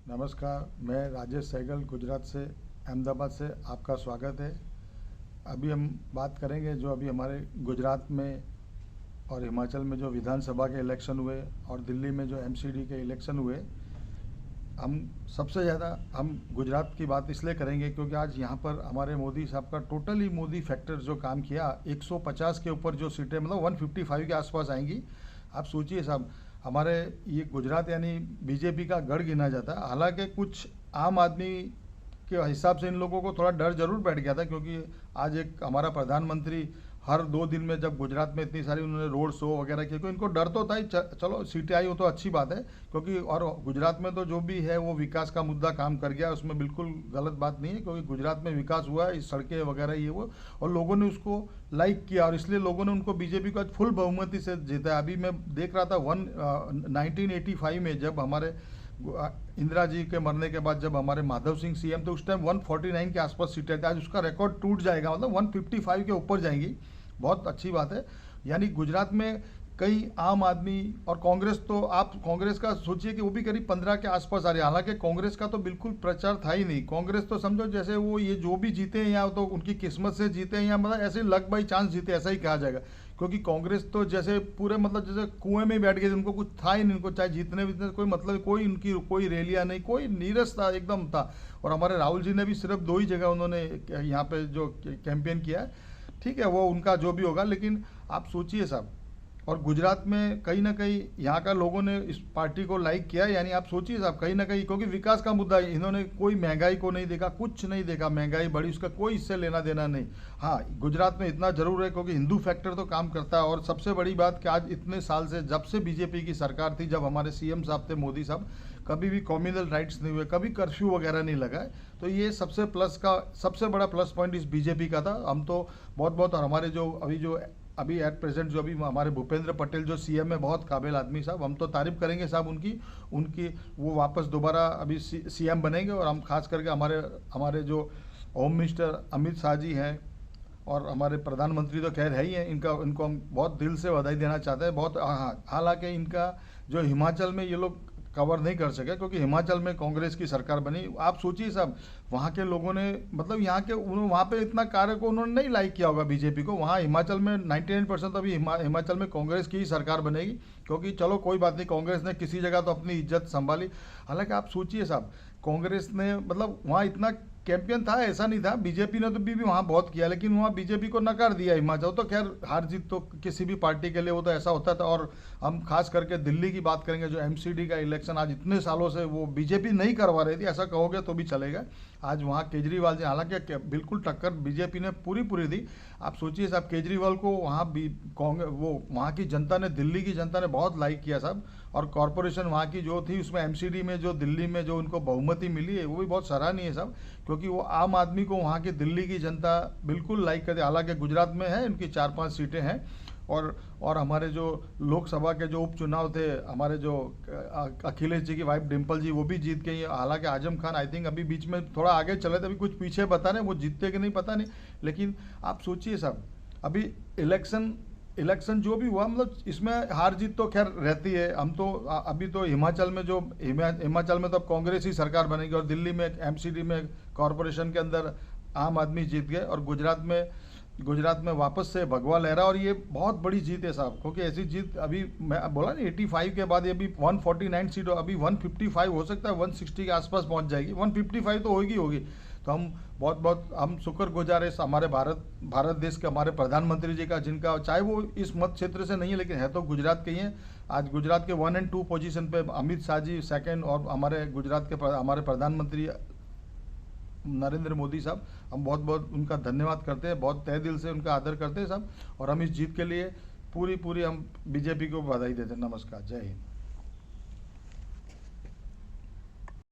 नमस्कार, मैं राजेश सहगल गुजरात से, अहमदाबाद से आपका स्वागत है। अभी हम बात करेंगे जो अभी हमारे गुजरात में और हिमाचल में जो विधानसभा के इलेक्शन हुए और दिल्ली में जो एमसीडी के इलेक्शन हुए। हम सबसे ज़्यादा हम गुजरात की बात इसलिए करेंगे क्योंकि आज यहाँ पर हमारे मोदी साहब का टोटली मोदी फैक्टर जो काम किया, 150 के ऊपर जो सीटें मतलब 155 के आसपास आएंगी। आप सोचिए साहब, हमारे ये गुजरात यानी बीजेपी का गढ़ गिना जाता है। हालांकि कुछ आम आदमी के हिसाब से इन लोगों को थोड़ा डर जरूर बैठ गया था, क्योंकि आज एक हमारा प्रधानमंत्री हर 2 दिन में जब गुजरात में इतनी सारी उन्होंने रोड शो वगैरह किए, क्योंकि इनको डर तो था ही। चलो सीटें आई वो तो अच्छी बात है, क्योंकि और गुजरात में तो जो भी है वो विकास का मुद्दा काम कर गया, उसमें बिल्कुल गलत बात नहीं है, क्योंकि गुजरात में विकास हुआ है, इस सड़कें वगैरह ये वो, और लोगों ने उसको लाइक किया और इसलिए लोगों ने उनको बीजेपी को आज फुल बहुमति से जीता है। अभी मैं देख रहा था 1985 में जब हमारे इंदिरा जी के मरने के बाद जब हमारे माधव सिंह सीएम थे, उस टाइम 149 के आसपास सीटें थी। आज उसका रिकॉर्ड टूट जाएगा, मतलब 155 के ऊपर जाएंगी। बहुत अच्छी बात है। यानी गुजरात में कई आम आदमी और कांग्रेस, तो आप कांग्रेस का सोचिए कि वो भी करीब 15 के आसपास आ रही है। हालांकि कांग्रेस का तो बिल्कुल प्रचार था ही नहीं। कांग्रेस तो समझो जैसे वो ये जो भी जीते हैं या तो उनकी किस्मत से जीते हैं या मतलब ऐसे लक बाई चांस जीते, ऐसा ही कहा जाएगा। क्योंकि कांग्रेस तो जैसे पूरे मतलब जैसे कुएं में बैठ गए थे, उनको कुछ था ही नहीं, उनको चाहे जीतने बीतने कोई मतलब, कोई उनकी कोई रैलियां नहीं, कोई नीरस था एकदम था। और हमारे राहुल जी ने भी सिर्फ 2 ही जगह उन्होंने यहाँ पे जो कैंपेन किया है, ठीक है वो उनका जो भी होगा, लेकिन आप सोचिए साहब। और गुजरात में कहीं ना कहीं यहाँ का लोगों ने इस पार्टी को लाइक किया, यानी आप सोचिए साहब कहीं ना कहीं, क्योंकि विकास का मुद्दा है। इन्होंने कोई महंगाई को नहीं देखा, कुछ नहीं देखा, महंगाई बढ़ी उसका कोई इससे लेना देना नहीं। हाँ, गुजरात में इतना जरूर है क्योंकि हिंदू फैक्टर तो काम करता है। और सबसे बड़ी बात कि आज इतने साल से जब से बीजेपी की सरकार थी, जब हमारे सीएम साहब थे मोदी साहब, कभी भी कॉम्युनल राइट्स नहीं हुए, कभी कर्फ्यू वगैरह नहीं लगा है। तो ये सबसे प्लस का सबसे बड़ा प्लस पॉइंट इस बीजेपी का था। हम तो बहुत बहुत, और हमारे जो अभी एट प्रेजेंट जो अभी हमारे भूपेंद्र पटेल जो सीएम है, बहुत काबिल आदमी साहब, हम तो तारीफ करेंगे साहब उनकी उनकी वो वापस दोबारा अभी सीएम बनेंगे। और हम खास करके हमारे जो होम मिनिस्टर अमित शाह जी हैं और हमारे प्रधानमंत्री तो खैर है ही हैं, इनको हम बहुत दिल से बधाई देना चाहते हैं। बहुत, हाँ, हालांकि इनका जो हिमाचल में ये लोग कवर नहीं कर सके, क्योंकि हिमाचल में कांग्रेस की सरकार बनी। आप सोचिए साहब, वहाँ के लोगों ने मतलब यहाँ के वहाँ पे इतना कार्य को उन्होंने नहीं लाइक किया होगा बीजेपी को। वहाँ हिमाचल में 99% अभी हिमाचल में कांग्रेस की ही सरकार बनेगी, क्योंकि चलो कोई बात नहीं, कांग्रेस ने किसी जगह तो अपनी इज्जत संभाली। हालांकि आप सोचिए साहब, कांग्रेस ने मतलब वहाँ इतना कैंपेन था, ऐसा नहीं था। बीजेपी ने तो भी वहाँ बहुत किया, लेकिन वहाँ बीजेपी को नकार दिया हिमाचल। तो खैर हार जीत तो किसी भी पार्टी के लिए वो तो ऐसा होता था। और हम खास करके दिल्ली की बात करेंगे, जो एमसीडी का इलेक्शन आज इतने सालों से वो बीजेपी नहीं करवा रही थी, ऐसा कहोगे तो भी चलेगा। आज वहाँ केजरीवाल जी, हालांकि बिल्कुल टक्कर बीजेपी ने पूरी पूरी दी। आप सोचिए साहब, केजरीवाल को वहाँ भी कांग्रेस, वो वहाँ की जनता ने, दिल्ली की जनता ने बहुत लाइक किया साहब। और कॉरपोरेशन वहाँ की जो थी, उसमें एमसीडी में जो दिल्ली में जो उनको बहुमति मिली है, वो भी बहुत सराहनीय है साहब, क्योंकि वो आम आदमी को वहाँ की दिल्ली की जनता बिल्कुल लाइक करती है। हालांकि गुजरात में है उनकी 4-5 सीटें हैं। और हमारे जो लोकसभा के जो उपचुनाव थे, हमारे जो अखिलेश जी की वाइफ डिम्पल जी वो भी जीत गई। हालांकि आजम खान आई थिंक अभी बीच में थोड़ा आगे चले थे, अभी कुछ पीछे बता रहे, वो जीतते कि नहीं पता नहीं। लेकिन आप सोचिए साहब, अभी इलेक्शन जो भी हुआ, मतलब इसमें हार जीत तो खैर रहती है। हम तो अभी तो हिमाचल में हिमाचल में तो अब कांग्रेस ही सरकार बनेगी, और दिल्ली में एमसीडी में कॉरपोरेशन के अंदर आम आदमी जीत गए, और गुजरात में वापस से भगवा लहरा। और ये बहुत बड़ी जीत है साहब, क्योंकि ऐसी जीत अभी मैं बोला ना 85 के बाद, ये अभी 149 सीट, अभी 155 हो सकता है, 160 के आसपास पहुंच जाएगी, 155 तो होगी। तो हम बहुत हम शुक्रगुजार है हमारे भारत देश के हमारे प्रधानमंत्री जी का, जिनका चाहे वो इस मत क्षेत्र से नहीं है, लेकिन है तो गुजरात के ही हैं। आज गुजरात के 1 और 2 पोजीशन पे अमित शाह जी सेकंड, और हमारे गुजरात के हमारे प्रधानमंत्री नरेंद्र मोदी साहब, हम बहुत बहुत उनका धन्यवाद करते हैं, बहुत तहे दिल से उनका आदर करते हैं साहब। और हम इस जीत के लिए पूरी हम बीजेपी को बधाई देते हैं। नमस्कार, जय हिंद।